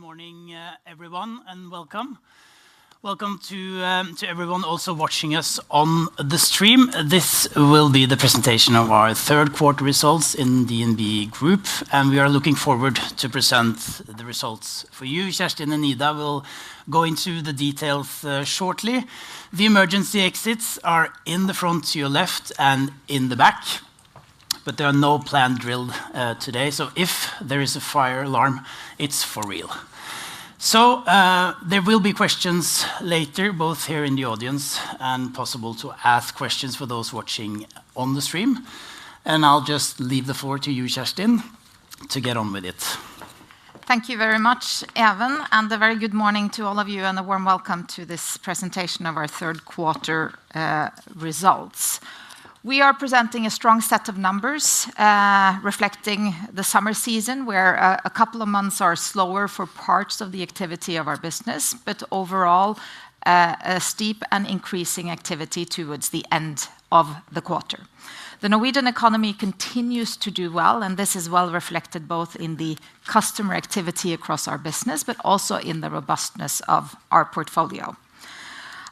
morning, everyone, and welcome. Welcome to everyone also watching us on the stream. This will be the presentation of our third quarter results in DNB Group, and we are looking forward to present the results for you. Kjerstin and Ida will go into the details shortly. The emergency exits are in the front to your left and in the back, but there are no planned drill today, so if there is a fire alarm, it's for real. So there will be questions later, both here in the audience and possible to ask questions for those watching on the stream. And I'll just leave the floor to you, Kjerstin, to get on with it. Thank you very much, Even, and a very good morning to all of you and a warm welcome to this presentation of our third quarter results. We are presenting a strong set of numbers reflecting the summer season, where a couple of months are slower for parts of the activity of our business, but overall a steep and increasing activity towards the end of the quarter. The Norwegian economy continues to do well, and this is well reflected both in the customer activity across our business, but also in the robustness of our portfolio.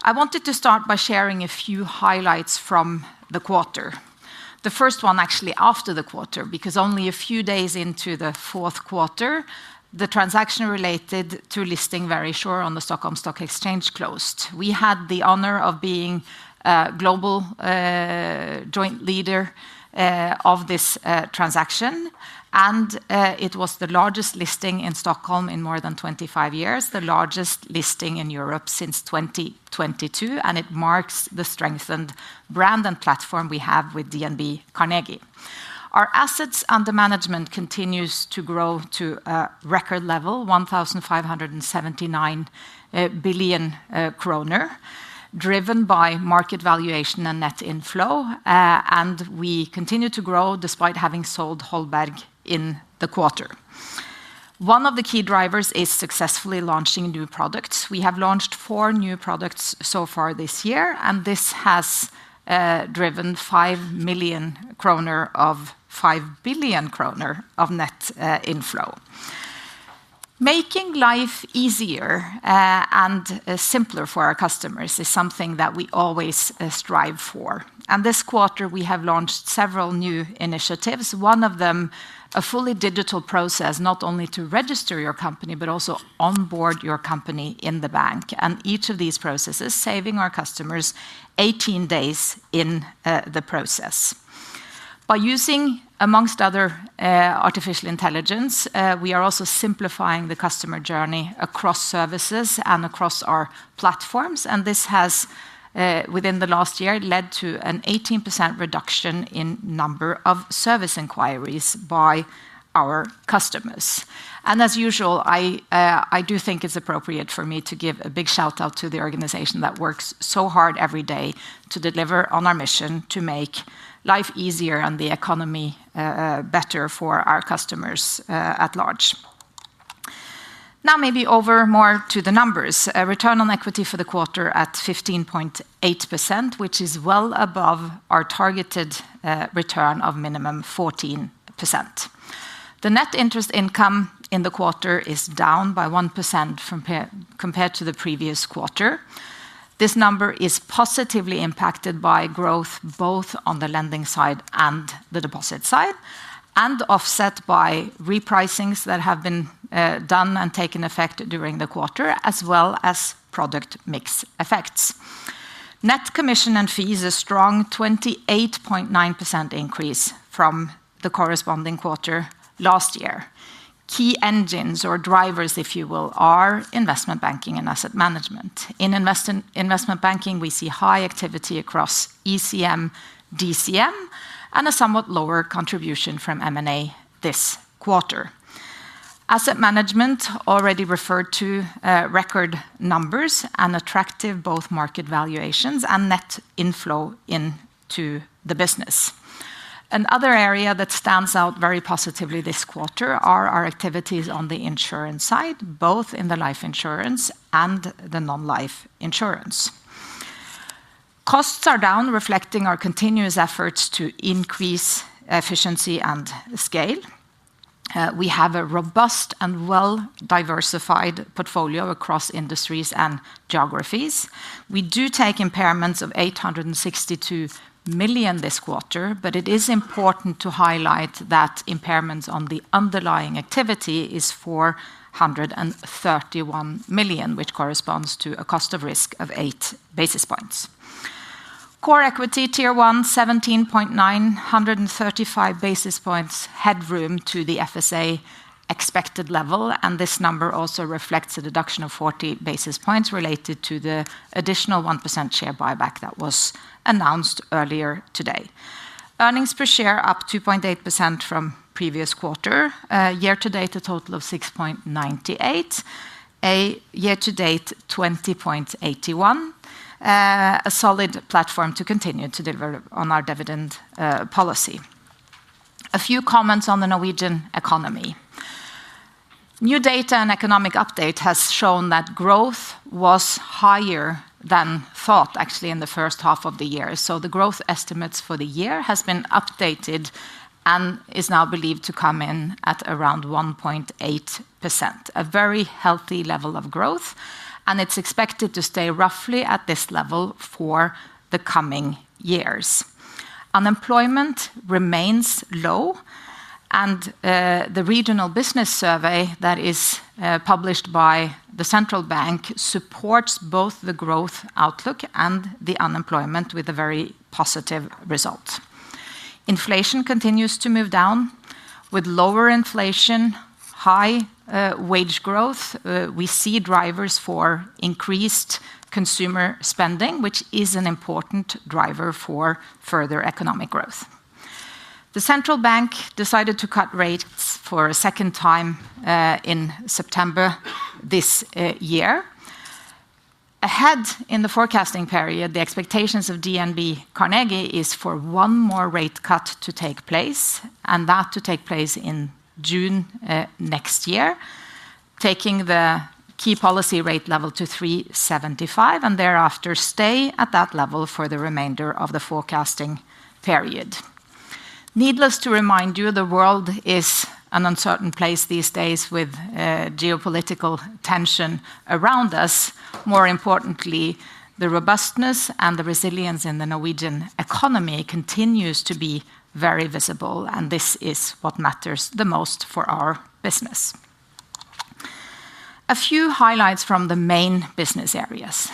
I wanted to start by sharing a few highlights from the quarter. The first one actually after the quarter, because only a few days into the fourth quarter, the transaction related to listing Verisure on the Stockholm Stock Exchange closed. We had the honor of being a global joint leader of this transaction, and it was the largest listing in Stockholm in more than 25 years, the largest listing in Europe since 2022, and it marks the strengthened brand and platform we have with DNB Carnegie. Our assets under management continues to grow to a record level, 1,579 billion kroner, driven by market valuation and net inflow, and we continue to grow despite having sold Holberg in the quarter. One of the key drivers is successfully launching new products. We have launched 4 new products so far this year, and this has driven 5 billion kroner of net inflow. Making life easier and simpler for our customers is something that we always strive for. And this quarter we have launched several new initiatives, one of them a fully digital process, not only to register your company, but also onboard your company in the bank. And each of these processes saving our customers 18 days in the process. By using, amongst other, artificial intelligence, we are also simplifying the customer journey across services and across our platforms. And this has, within the last year, led to an 18% reduction in number of service inquiries by our customers. And as usual, I do think it's appropriate for me to give a big shout out to the organization that works so hard every day to deliver on our mission to make life easier and the economy better for our customers at large. Now maybe over more to the numbers. A return on equity for the quarter at 15.8%, which is well above our targeted return of minimum 14%. The net interest income in the quarter is down by 1% compared to the previous quarter. This number is positively impacted by growth both on the lending side and the deposit side, and offset by repricings that have been done and taken effect during the quarter, as well as product mix effects. Net commission and fees, a strong 28.9% increase from the corresponding quarter last year. Key engines or drivers, if you will, are investment banking and asset management. In investment banking, we see high activity across ECM, DCM, and a somewhat lower contribution from M&A this quarter. Asset management already referred to record numbers and attractive both market valuations and net inflow into the business. Another area that stands out very positively this quarter are our activities on the insurance side, both in the life insurance and the non-life insurance. Costs are down, reflecting our continuous efforts to increase efficiency and scale. We have a robust and well-diversified portfolio across industries and geographies. We do take impairments of 862 million this quarter, but it is important to highlight that impairments on the underlying activity is 431 million, which corresponds to a cost of risk of 8 basis points. Core equity tier 1, 17.9, 135 basis points headroom to the FSA expected level, and this number also reflects a deduction of 40 basis points related to the additional 1% share buyback that was announced earlier today. Earnings per share up 2.8% from previous quarter. Year-to-date, a total of 6.98. A year-to-date, 20.81. A solid platform to continue to deliver on our dividend policy. A few comments on the Norwegian economy. New data and economic update has shown that growth was higher than thought, actually, in the first half of the year. So the growth estimates for the year has been updated and is now believed to come in at around 1.8%. A very healthy level of growth, and it's expected to stay roughly at this level for the coming years. Unemployment remains low, and the regional business survey that is published by the central bank supports both the growth outlook and the unemployment with a very positive result. Inflation continues to move down. With lower inflation, high wage growth, we see drivers for increased consumer spending, which is an important driver for further economic growth. The central bank decided to cut rates for a second time in September this year. Ahead in the forecasting period, the expectations of DNB Carnegie is for one more rate cut to take place, and that to take place in June next year, taking the key policy rate level to 3.75, and thereafter stay at that level for the remainder of the forecasting period. Needless to remind you, the world is an uncertain place these days with geopolitical tension around us. More importantly, the robustness and the resilience in the Norwegian economy continues to be very visible, and this is what matters the most for our business. A few highlights from the main business areas.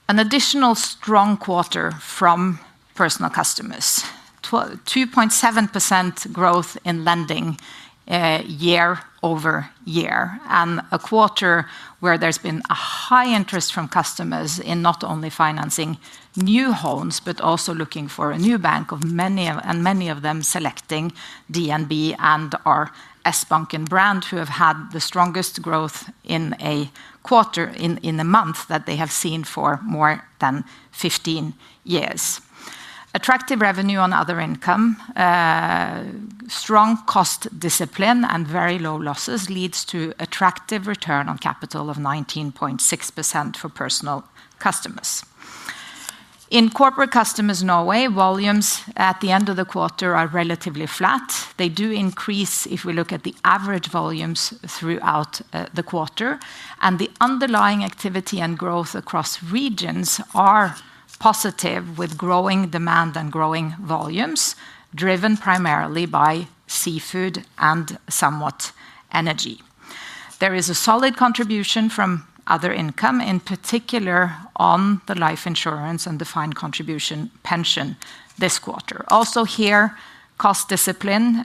An additional strong quarter from personal customers. 2.7% growth in lending year-over-year, and a quarter where there's been a high interest from customers in not only financing new homes, but also looking for a new bank, many of them selecting DNB and our S-Banken brand, who have had the strongest growth in a quarter, in a month that they have seen for more than 15 years. Attractive revenue on other income, strong cost discipline and very low losses leads to attractive return on capital of 19.6% for personal customers. In corporate customers Norway, volumes at the end of the quarter are relatively flat. They do increase if we look at the average volumes throughout the quarter, and the underlying activity and growth across regions are positive, with growing demand and growing volumes, driven primarily by seafood and somewhat energy. There is a solid contribution from other income, in particular on the life insurance and defined contribution pension this quarter. Also here, cost discipline,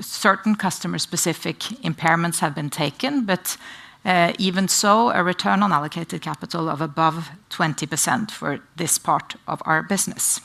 certain customer-specific impairments have been taken, but even so, a return on allocated capital of above 20% for this part of our business.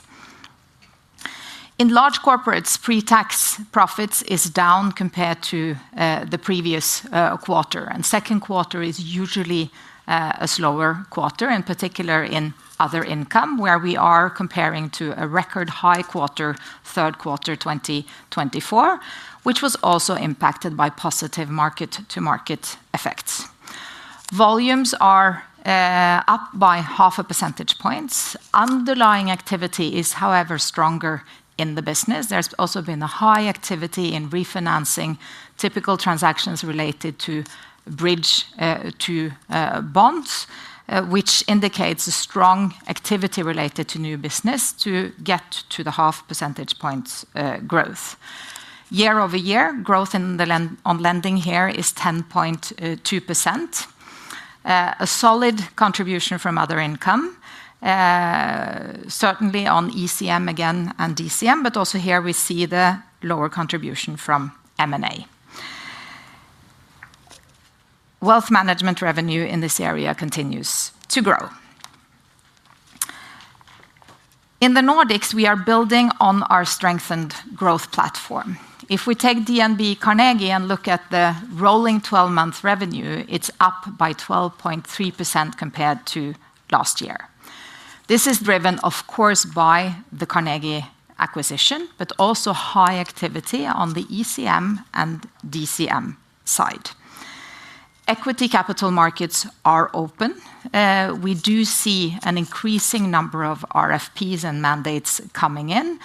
In large corporates, pre-tax profits is down compared to the previous quarter, and second quarter is usually a slower quarter, in particular in other income, where we are comparing to a record high quarter, third quarter 2024, which was also impacted by positive market-to-market effects. Volumes are up by 0.5 percentage points. Underlying activity is, however, stronger in the business. There's also been a high activity in refinancing typical transactions related to bridge to bonds, which indicates a strong activity related to new business to get to the 0.5 percentage points growth. Year over year, growth on lending here is 10.2%. A solid contribution from other income, certainly on ECM again and DCM, but also here we see the lower contribution from M&A. Wealth management revenue in this area continues to grow. In the Nordics, we are building on our strengthened growth platform. If we take DNB Carnegie and look at the rolling 12-month revenue, it's up by 12.3% compared to last year. This is driven, of course, by the Carnegie acquisition, but also high activity on the ECM and DCM side. Equity capital markets are open. We do see an increasing number of RFPs and mandates coming in,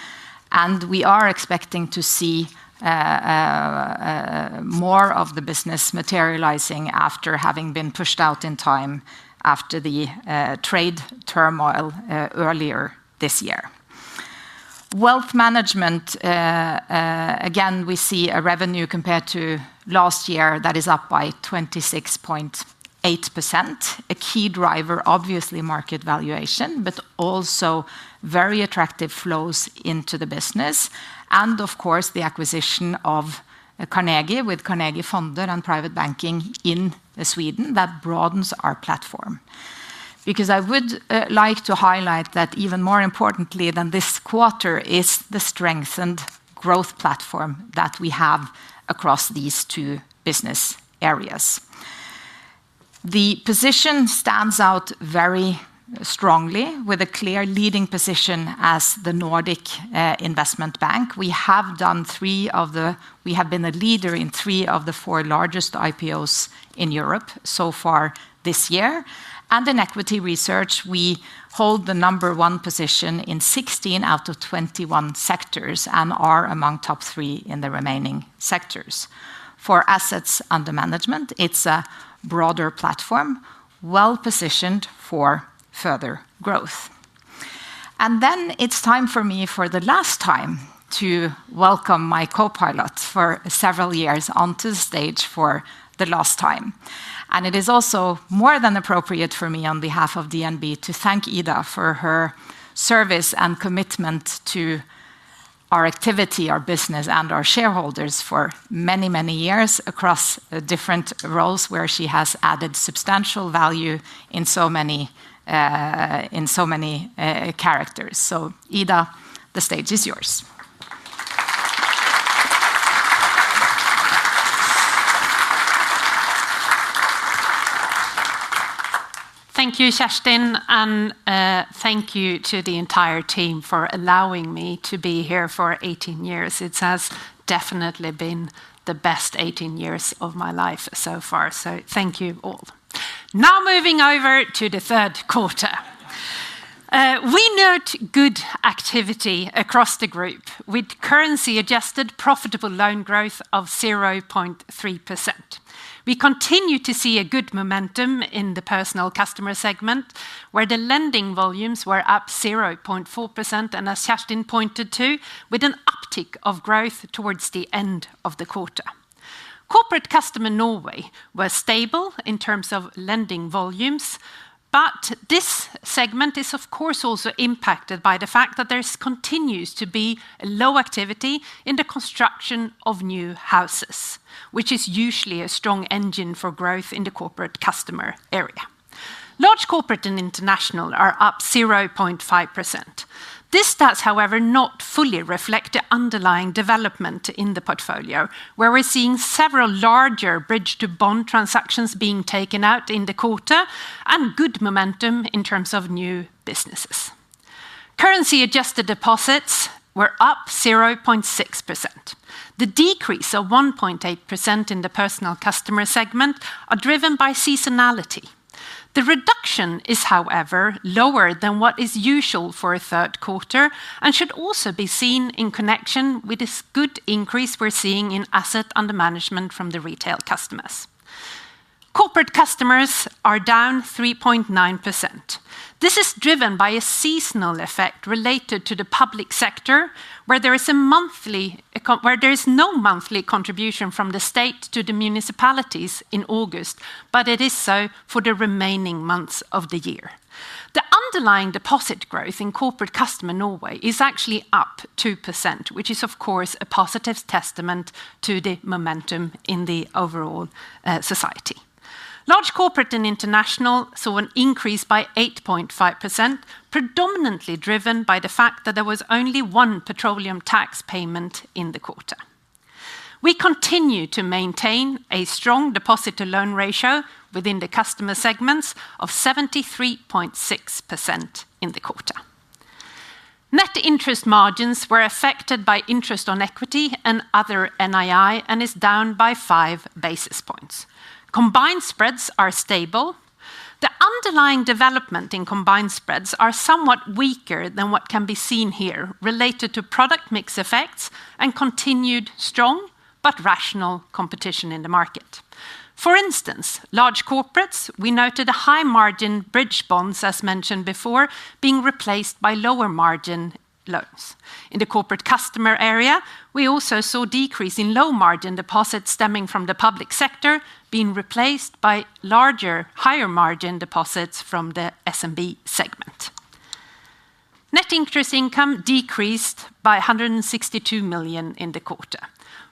and we are expecting to see more of the business materializing after having been pushed out in time after the trade turmoil earlier this year. Wealth management, again, we see a revenue compared to last year that is up by 26.8%. A key driver, obviously, market valuation, but also very attractive flows into the business. And of course, the acquisition of Carnegie with Carnegie Fonder and private banking in Sweden that broadens our platform. Because I would like to highlight that even more importantly than this quarter is the strengthened growth platform that we have across these two business areas. The position stands out very strongly with a clear leading position as the Nordic investment bank. We have been a leader in 3 of the 4 largest IPOs in Europe so far this year. And in equity research, we hold the number 1 position in 16 out of 21 sectors and are among top 3 in the remaining sectors. For assets under management, it's a broader platform, well positioned for further growth. And then it's time for me, for the last time, to welcome my co-pilot for several years onto the stage for the last time. And it is also more than appropriate for me on behalf of DNB to thank Ida for her service and commitment to our activity, our business, and our shareholders for many, many years across different roles where she has added substantial value in so many characters. So, Ida, the stage is yours. Thank you, Kerstin, and thank you to the entire team for allowing me to be here for 18 years. It has definitely been the best 18 years of my life so far, so thank you all. Now moving over to the third quarter. We note good activity across the group with currency-adjusted profitable loan growth of 0.3%. We continue to see a good momentum in the personal customer segment, where the lending volumes were up 0.4%, and as Kerstin pointed to, with an uptick of growth towards the end of the quarter. Corporate customer Norway was stable in terms of lending volumes, but this segment is of course also impacted by the fact that there continues to be a low activity in the construction of new houses, which is usually a strong engine for growth in the corporate customer area. Large corporate and international are up 0.5%. This does, however, not fully reflect the underlying development in the portfolio, where we're seeing several larger bridge-to-bond transactions being taken out in the quarter and good momentum in terms of new businesses. Currency-adjusted deposits were up 0.6%. The decrease of 1.8% in the personal customer segment are driven by seasonality. The reduction is, however, lower than what is usual for a third quarter and should also be seen in connection with this good increase we're seeing in asset under management from the retail customers. Corporate customers are down 3.9%. This is driven by a seasonal effect related to the public sector, where there is no monthly contribution from the state to the municipalities in August, but it is so for the remaining months of the year. The underlying deposit growth in corporate customer Norway is actually up 2%, which is of course a positive testament to the momentum in the overall society. Large corporate and international saw an increase by 8.5%, predominantly driven by the fact that there was only one petroleum tax payment in the quarter. We continue to maintain a strong deposit-to-loan ratio within the customer segments of 73.6% in the quarter. Net interest margins were affected by interest on equity and other NII and is down by 5 basis points. Combined spreads are stable. The underlying development in combined spreads are somewhat weaker than what can be seen here, related to product mix effects and continued strong but rational competition in the market. For instance, large corporates, we noted a high margin bridge bonds, as mentioned before, being replaced by lower margin loans. In the corporate customer area, we also saw decrease in low margin deposits stemming from the public sector being replaced by larger, higher margin deposits from the SMB segment. Net interest income decreased by 162 million in the quarter.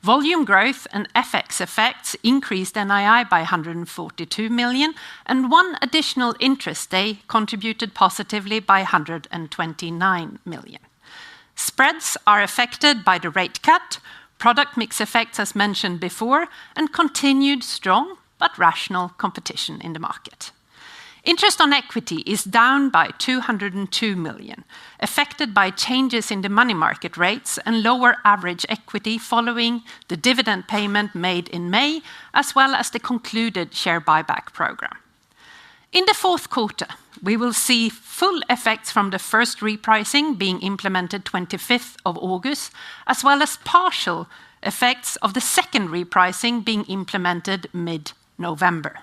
Volume growth and FX effects increased NII by 142 million, and one additional interest day contributed positively by 129 million. Spreads are affected by the rate cut, product mix effects as mentioned before, and continued strong but rational competition in the market. Interest on equity is down by 202 million, affected by changes in the money market rates and lower average equity following the dividend payment made in May, as well as the concluded share buyback program. In the fourth quarter, we will see full effects from the first repricing being implemented 25th of August, as well as partial effects of the second repricing being implemented mid-November.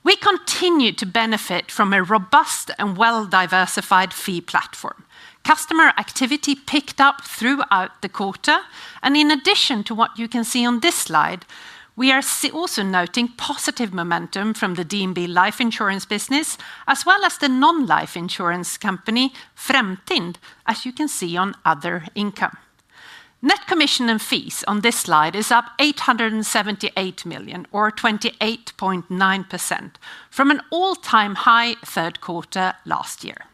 We continue to benefit from a robust and well-diversified fee platform. Customer activity picked up throughout the quarter, and in addition to what you can see on this slide, we are also noting positive momentum from the DNB life insurance business, as well as the non-life insurance company Fremtind, as you can see on other income. Net commission and fees on this slide is up 878 million, or 28.9%, from an all-time high third quarter last year.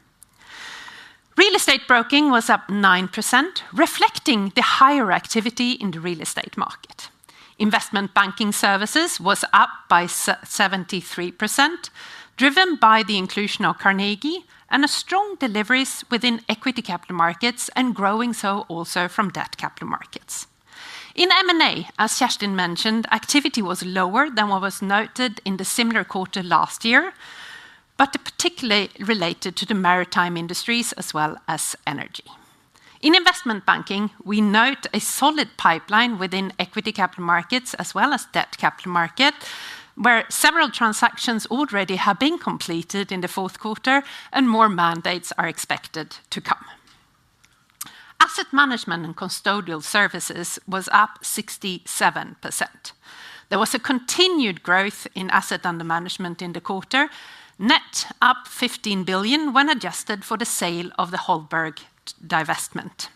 Real estate broking was up 9%, reflecting the higher activity in the real estate market. Investment banking services was up by 73%, driven by the inclusion of Carnegie and a strong deliveries within equity capital markets and growing so also from debt capital markets. In M&A, as Kjerstin mentioned, activity was lower than what was noted in the similar quarter last year, but particularly related to the maritime industries as well as energy. In investment banking, we note a solid pipeline within equity capital markets as well as debt capital market, where several transactions already have been completed in the fourth quarter and more mandates are expected to come. Asset management and custodial services was up 67%. There was a continued growth in asset under management in the quarter, net up 15 billion when adjusted for the sale of the Holberg divestment.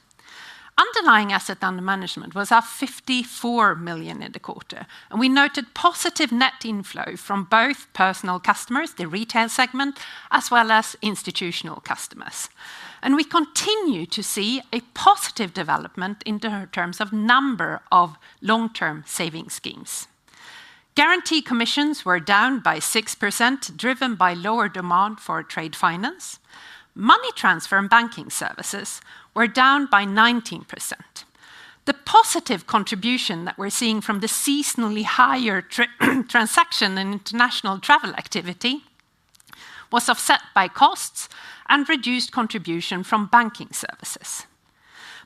Underlying asset under management was up 54 million in the quarter, and we noted positive net inflow from both personal customers, the retail segment, as well as institutional customers. And we continue to see a positive development in terms of number of long-term saving schemes. Guarantee commissions were down by 6%, driven by lower demand for trade finance. Money transfer and banking services were down by 19%. The positive contribution that we're seeing from the seasonally higher transaction and international travel activity was offset by costs and reduced contribution from banking services.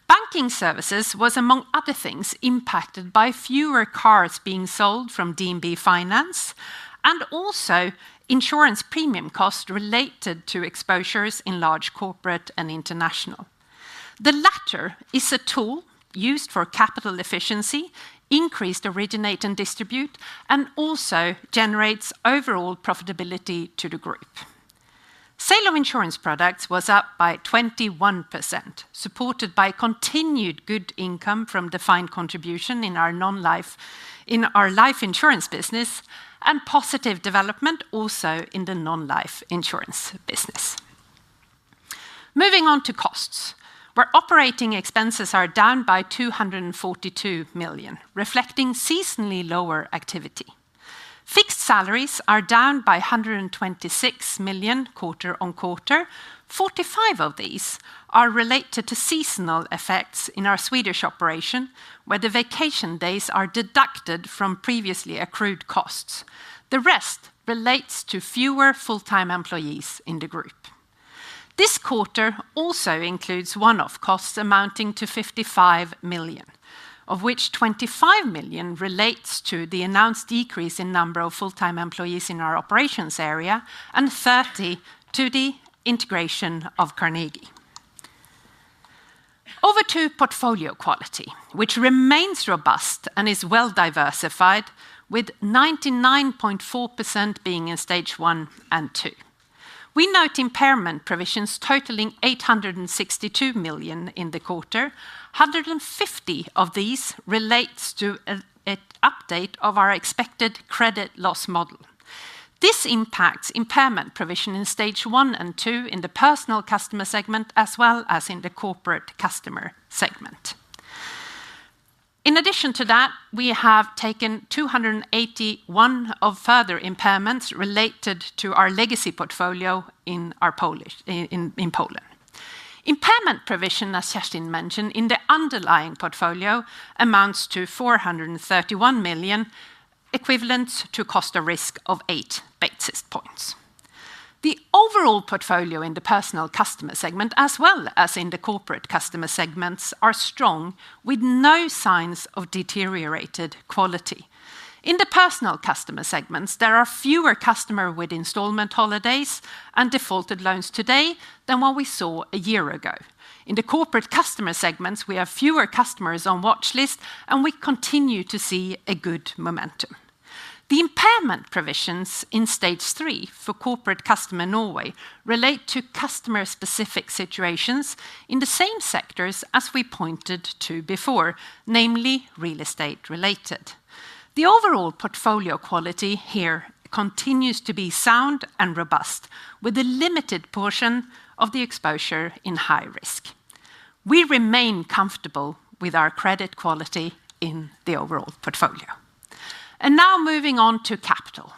Banking services was, among other things, impacted by fewer cars being sold from DNB Finance and also insurance premium costs related to exposures in large corporate and international. The latter is a tool used for capital efficiency, increased originate and distribute, and also generates overall profitability to the group. Sale of insurance products was up by 21%, supported by continued good income from defined contribution in our life insurance business, and positive development also in the non-life insurance business. Moving on to costs, where operating expenses are down by 242 million, reflecting seasonally lower activity. Fixed salaries are down by 126 million quarter-on-quarter. 45 of these are related to seasonal effects in our Swedish operation, where the vacation days are deducted from previously accrued costs. The rest relates to fewer full-time employees in the group. This quarter also includes one-off costs amounting to 55 million, of which 25 million relates to the announced decrease in number of full-time employees in our operations area, and 30 to the integration of Carnegie. Over to portfolio quality, which remains robust and is well diversified, with 99.4% being in stage 1 and 2. We note impairment provisions totaling 862 million in the quarter. 150 of these relates to an update of our expected credit loss model. This impacts impairment provision in stage 1 and 2 in the personal customer segment, as well as in the corporate customer segment. In addition to that, we have taken 281 of further impairments related to our legacy portfolio in Poland. Impairment provision, as Kerstin mentioned, in the underlying portfolio amounts to 431 million, equivalent to cost of risk of 8 basis points. The overall portfolio in the personal customer segment, as well as in the corporate customer segments, are strong, with no signs of deteriorated quality. In the personal customer segments, there are fewer customers with installment holidays and defaulted loans today than what we saw a year ago. In the corporate customer segments, we have fewer customers on watch list, and we continue to see a good momentum. The impairment provisions in stage 3 for corporate customer Norway relate to customer-specific situations in the same sectors as we pointed to before, namely real estate related. The overall portfolio quality here continues to be sound and robust, with a limited portion of the exposure in high risk. We remain comfortable with our credit quality in the overall portfolio. And now moving on to capital.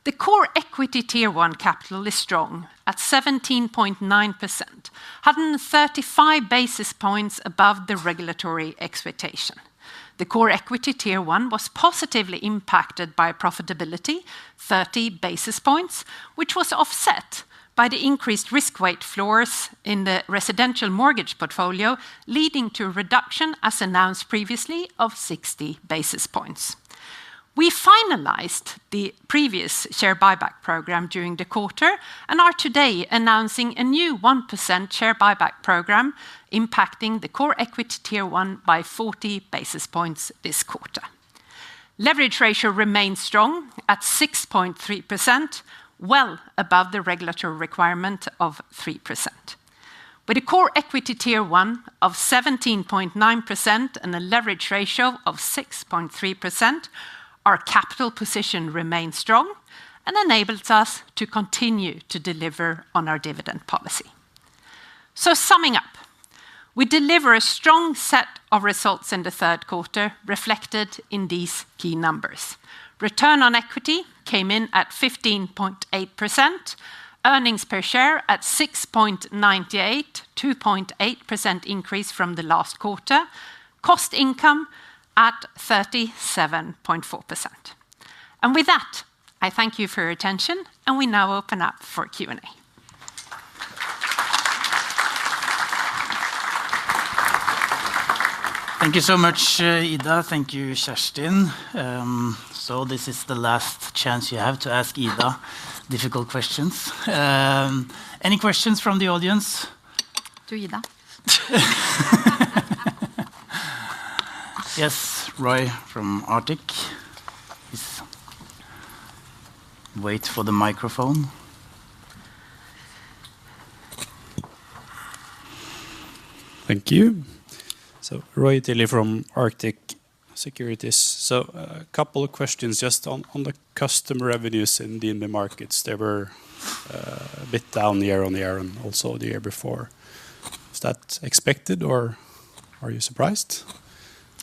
The core equity tier 1 capital is strong at 17.9%, 135 basis points above the regulatory expectation. The core equity tier 1 was positively impacted by profitability, 30 basis points, which was offset by the increased risk weight floors in the residential mortgage portfolio, leading to a reduction, as announced previously, of 60 basis points. We finalized the previous share buyback program during the quarter and are today announcing a new 1% share buyback program, impacting the core equity tier 1 by 40 basis points this quarter. Leverage ratio remains strong at 6.3%, well above the regulatory requirement of 3%. With a core equity tier 1 of 17.9% and a leverage ratio of 6.3%, our capital position remains strong and enables us to continue to deliver on our dividend policy. So summing up, we deliver a strong set of results in the third quarter, reflected in these key numbers. Return on equity came in at 15.8%, earnings per share at 6.98, 2.8% increase from the last quarter. Cost income at 37.4%. And with that, I thank you for your attention, and we now open up for Q&A. Thank you so much, Ida. Thank you, Kjerstin. So this is the last chance you have to ask Ida difficult questions. Any questions from the audience? To Ida. Yes, Roy from Arctic. Please wait for the microphone. Thank you. So Roy Tilly from Arctic Securities. So a couple of questions just on the customer revenues in DNB markets. They were a bit down year on year and also the year before. Is that expected or are you surprised?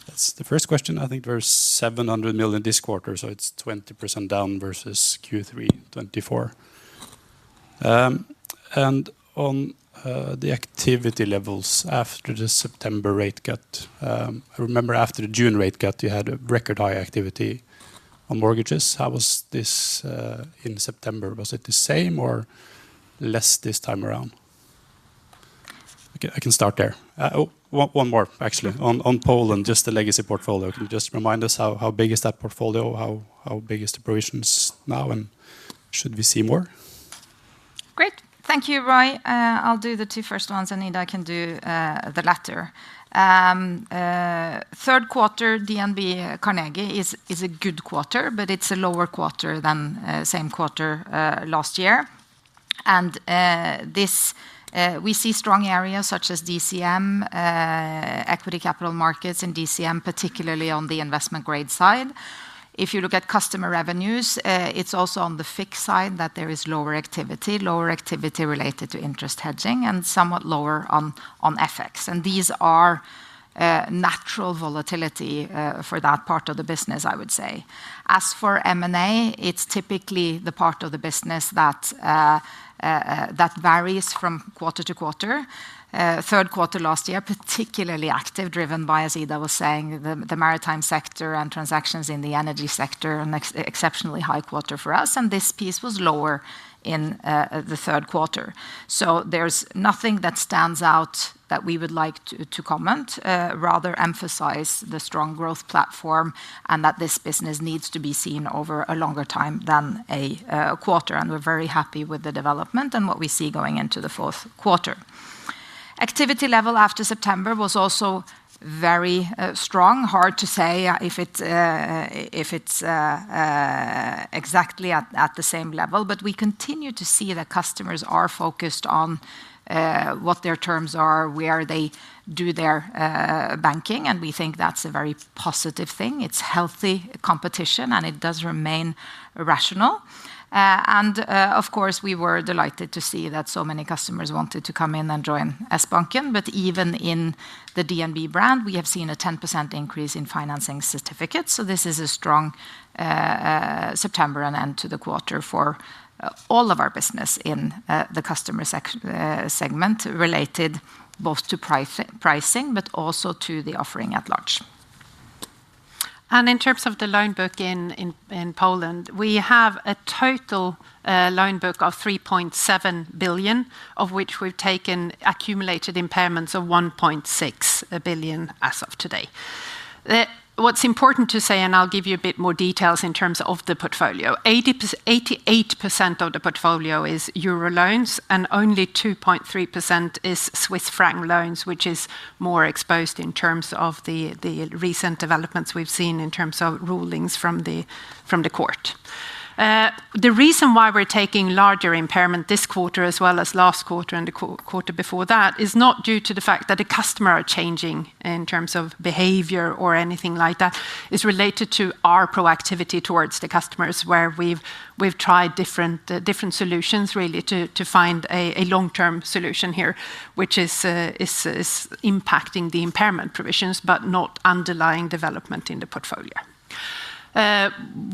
That's the first question. I think there's 700 million this quarter, so it's 20% down versus Q3 24. And on the activity levels after the September rate cut. I remember after the June rate cut, you had a record high activity on mortgages. How was this in September? Was it the same or less this time around? Okay, I can start there. One more, actually, on Poland, just the legacy portfolio. Can you just remind us how big is that portfolio? How big is the provisions now, and should we see more? Great. Thank you, Roy. I'll do the two first ones, and Ida can do the latter. Third quarter, DNB Carnegie is a good quarter, but it's a lower quarter than same quarter last year. And we see strong areas such as DCM, equity capital markets in DCM, particularly on the investment grade side. If you look at customer revenues, it's also on the fixed side that there is lower activity related to interest hedging and somewhat lower on FX. And these are natural volatility for that part of the business, I would say. As for M&A, it's typically the part of the business that varies from quarter to quarter. Third quarter last year, particularly active, driven by, as Ida was saying, the maritime sector and transactions in the energy sector, an exceptionally high quarter for us. And this piece was lower in the third quarter. So there's nothing that stands out that we would like to comment, rather emphasize the strong growth platform and that this business needs to be seen over a longer time than a quarter. And we're very happy with the development and what we see going into the fourth quarter. Activity level after September was also very strong. Hard to say if it's exactly at the same level, but we continue to see that customers are focused on what their terms are, where they do their banking, and we think that's a very positive thing. It's healthy competition, and it does remain rational. Of course, we were delighted to see that so many customers wanted to come in and join S-Banken. But even in the DNB brand, we have seen a 10% increase in financing certificates. So this is a strong September and end to the quarter for all of our business in the customer segment, related both to pricing, but also to the offering at large. And in terms of the loan book in Poland, we have a total loan book of 3.7 billion, of which we've taken accumulated impairments of 1.6 billion as of today. What's important to say, and I'll give you a bit more details in terms of the portfolio, 88% of the portfolio is euro loans and only 2.3% is Swiss franc loans, which is more exposed in terms of the recent developments we've seen in terms of rulings from the court. The reason why we're taking larger impairment this quarter as well as last quarter and the quarter before that is not due to the fact that the customer are changing in terms of behavior or anything like that. It's related to our proactivity towards the customers, where we've tried different solutions really to find a long-term solution here, which is impacting the impairment provisions but not underlying development in the portfolio.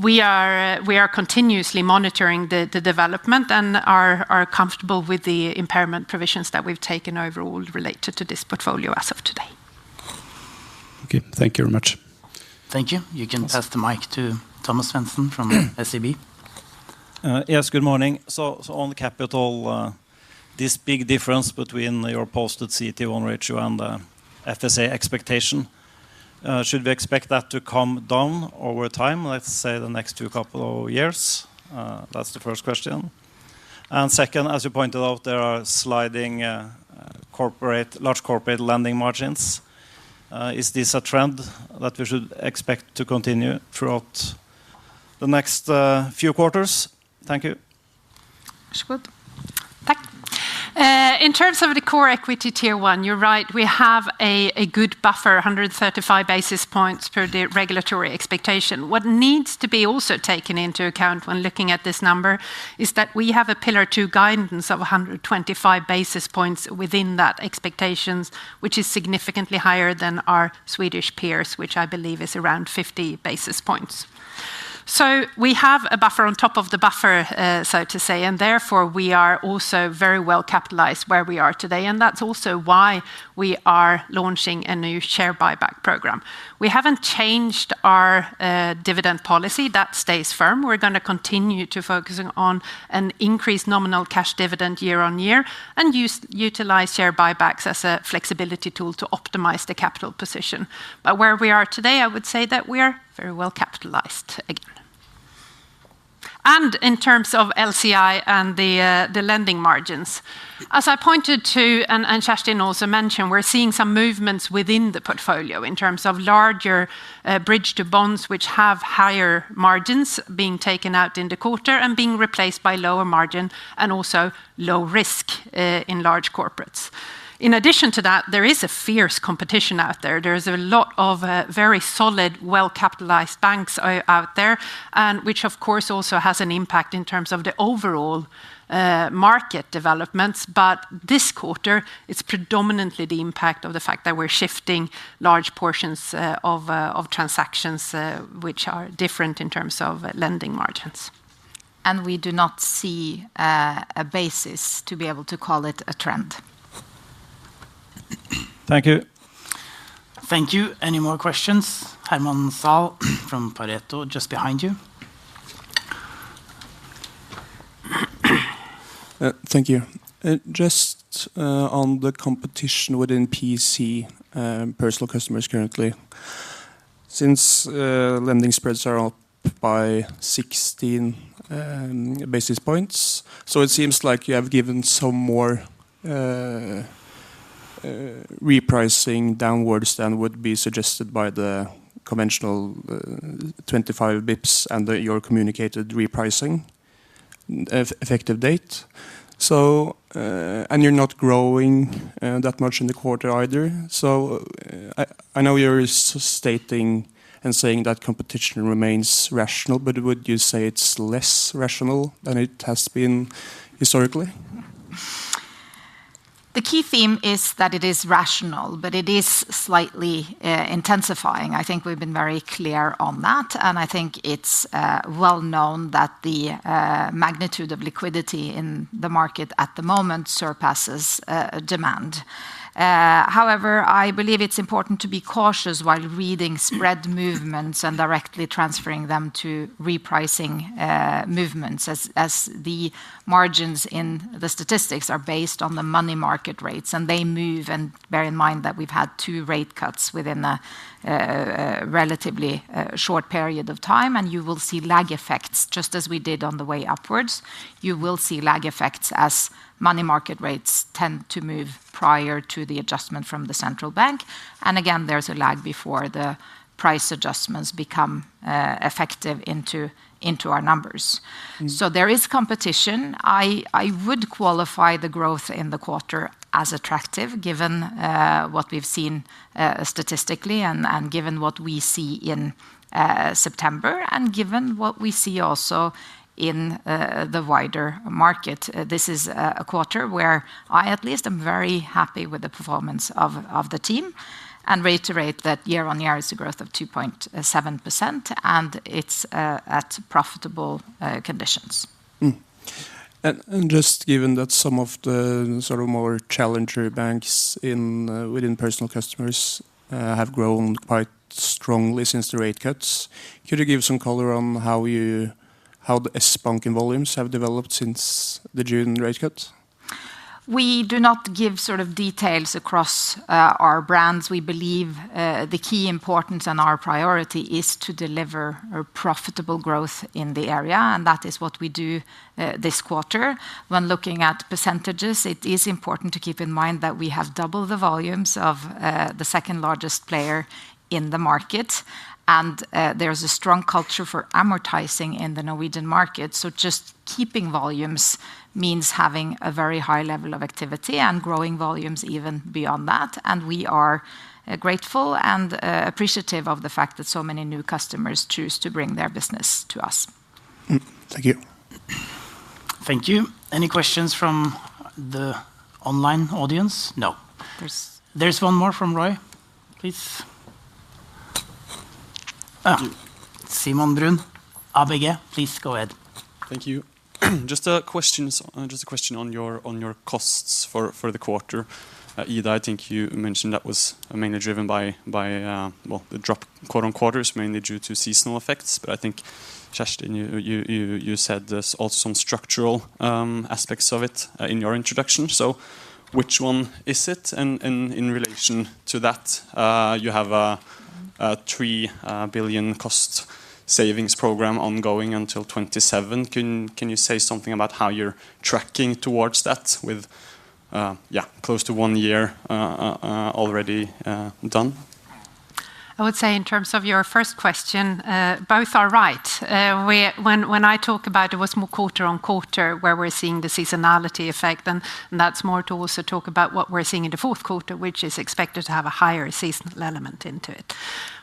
We are continuously monitoring the development and are comfortable with the impairment provisions that we've taken overall related to this portfolio as of today. Okay, thank you very much. Thank you. You can pass the mic to Thomas Svensson from SEB. Yes, good morning. So on the capital, this big difference between your posted CET1 ratio and the FSA expectation, should we expect that to come down over time, let's say the next couple of years? That's the first question. And second, as you pointed out, there are sliding large corporate lending margins. Is this a trend that we should expect to continue throughout the next few quarters? Thank you. Varsågod. Tack. In terms of the core equity tier 1, you're right, we have a good buffer, 135 basis points per the regulatory expectation. What needs to be also taken into account when looking at this number is that we have a Pillar 2 guidance of 125 basis points within that expectations, which is significantly higher than our Swedish peers, which I believe is around 50 basis points. So we have a buffer on top of the buffer, so to say, and therefore we are also very well capitalized where we are today. And that's also why we are launching a new share buyback program. We haven't changed our dividend policy. That stays firm. We're going to continue to focus on an increased nominal cash dividend year on year and utilize share buybacks as a flexibility tool to optimize the capital position. But where we are today, I would say that we are very well capitalized again. And in terms of LCI and the lending margins, as I pointed to, and Kerstin also mentioned, we're seeing some movements within the portfolio in terms of larger bridge to bonds, which have higher margins being taken out in the quarter and being replaced by lower margin and also low risk in large corporates. In addition to that, there is a fierce competition out there. There's a lot of very solid, well-capitalized banks out there, and which of course also has an impact in terms of the overall market developments. But this quarter, it's predominantly the impact of the fact that we're shifting large portions of transactions which are different in terms of lending margins. And we do not see a basis to be able to call it a trend. Thank you. Thank you. Any more questions? Herman Saal from Pareto, just behind you. Thank you. Just on the competition within PC, personal customers currently, since lending spreads are up by 16 basis points, so it seems like you have given some more repricing downwards than would be suggested by the conventional 25 bips and your communicated repricing effective date. So, and you're not growing that much in the quarter either. So I know you're stating and saying that competition remains rational, but would you say it's less rational than it has been historically? The key theme is that it is rational, but it is slightly intensifying. I think we've been very clear on that, and I think it's well known that the magnitude of liquidity in the market at the moment surpasses demand. However, I believe it's important to be cautious while reading spread movements and directly transferring them to repricing movements, as the margins in the statistics are based on the money market rates, and they move. And bear in mind that we've had 2 rate cuts within a relatively short period of time, and you will see lag effects, just as we did on the way upwards. You will see lag effects as money market rates tend to move prior to the adjustment from the central bank. And again, there's a lag before the price adjustments become effective into our numbers. So there is competition. I would qualify the growth in the quarter as attractive, given what we've seen statistically and given what we see in September, and given what we see also in the wider market. This is a quarter where I at least am very happy with the performance of the team, and reiterate that year on year is a growth of 2.7%, and it's at profitable conditions. And just given that some of the sort of more challenger banks within personal customers have grown quite strongly since the rate cuts. Could you give some color on how the S-Banken volumes have developed since the June rate cut? We do not give sort of details across our brands. We believe the key importance and our priority is to deliver a profitable growth in the area, and that is what we do this quarter. When looking at percentages, it is important to keep in mind that we have double the volumes of the second largest player in the market, and there's a strong culture for amortizing in the Norwegian market. So just keeping volumes means having a very high level of activity and growing volumes even beyond that. And we are grateful and appreciative of the fact that so many new customers choose to bring their business to us. Thank you. Thank you. Any questions from the online audience? No. There's one more from Roy, please. Simon Brun, ABG, please go ahead. Thank you. Just a question on your costs for the quarter. Ida, I think you mentioned that was mainly driven by the drop quarter-on-quarter is mainly due to seasonal effects. But I think, Kjerstin, you said there's also some structural aspects of it in your introduction. So which one is it? And in relation to that, you have a 3 billion cost savings program ongoing until 27. Can you say something about how you're tracking towards that with close to 1 year already done? I would say in terms of your first question, both are right. When I talk about it was more quarter-on-quarter where we're seeing the seasonality effect, and that's more to also talk about what we're seeing in the fourth quarter, which is expected to have a higher seasonal element into it.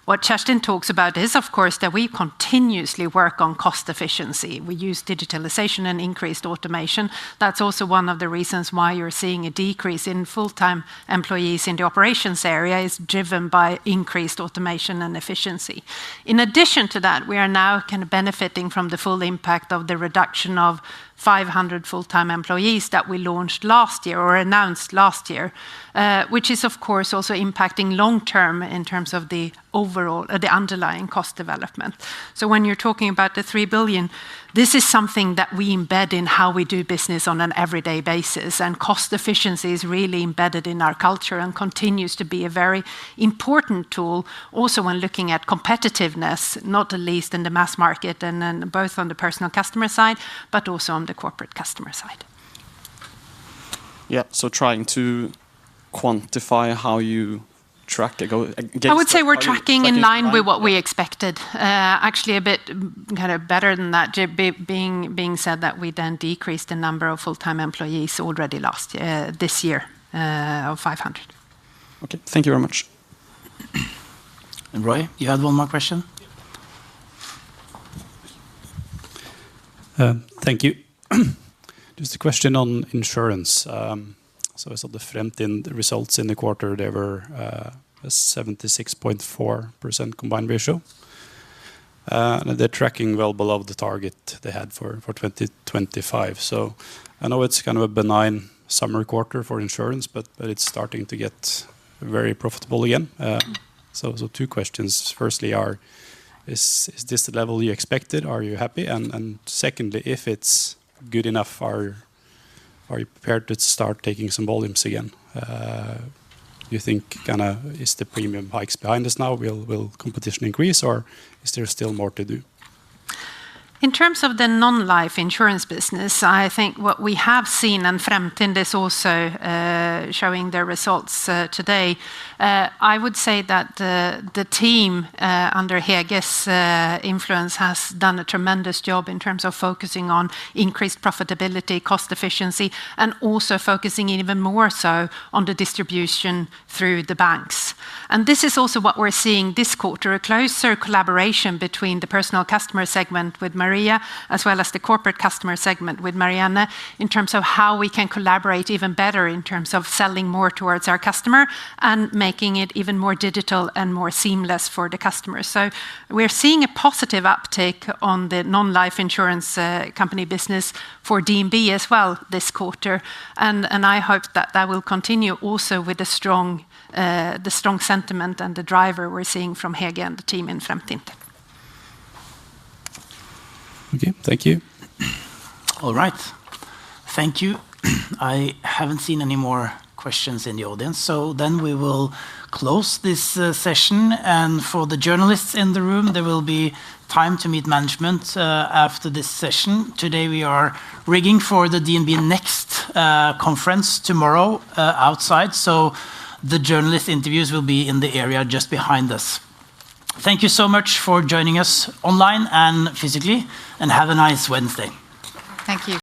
What Kjerstin talks about is, of course, that we continuously work on cost efficiency. We use digitalization and increased automation. That's also one of the reasons why you're seeing a decrease in full-time employees in the operations area is driven by increased automation and efficiency. In addition to that, we are now kind of benefiting from the full impact of the reduction of 500 full-time employees that we launched last year or announced last year, which is of course also impacting long-term in terms of the overall, the underlying cost development. So when you're talking about the 3 billion, this is something that we embed in how we do business on an everyday basis, and cost efficiency is really embedded in our culture and continues to be a very important tool also when looking at competitiveness, not the least in the mass market and then both on the personal customer side, but also on the corporate customer side. Yeah, so trying to quantify how you track against I would say we're tracking in line with what we expected. Actually, a bit kind of better than that, being said that we then decreased the number of full-time employees already this year of 500. Okay, thank you very much. And Roy, you had one more question? Thank you. Just a question on insurance. So I saw the Fremtind results in the quarter. They were a 76.4% combined ratio. And they're tracking well below the target they had for 2025. So I know it's kind of a benign summer quarter for insurance, but it's starting to get very profitable again. So 2 questions. Firstly, is this the level you expected? Are you happy? And secondly, if it's good enough, are you prepared to start taking some volumes again? You think is the premium hikes behind us now? Will competition increase, or is there still more to do? In terms of the non-life insurance business, I think what we have seen, and Fremtind is also showing their results today, I would say that the team under Hege's influence has done a tremendous job in terms of focusing on increased profitability, cost efficiency, and also focusing even more so on the distribution through the banks. And this is also what we're seeing this quarter, a closer collaboration between the personal customer segment with Maria, as well as the corporate customer segment with Marianne, in terms of how we can collaborate even better in terms of selling more towards our customer and making it even more digital and more seamless for the customers. So we're seeing a positive uptake on the non-life insurance company business for DNB as well this quarter, and I hope that that will continue also with the strong sentiment and the driver we're seeing from Hege and the team in Fremtind. Okay, thank you. All right, thank you. I haven't seen any more questions in the audience, so then we will close this session, and for the journalists in the room, there will be time to meet management after this session. Today we are rigging for the DNB Next conference tomorrow outside, so the journalist interviews will be in the area just behind us. Thank you so much for joining us online and physically, and have a nice Wednesday. Thank you.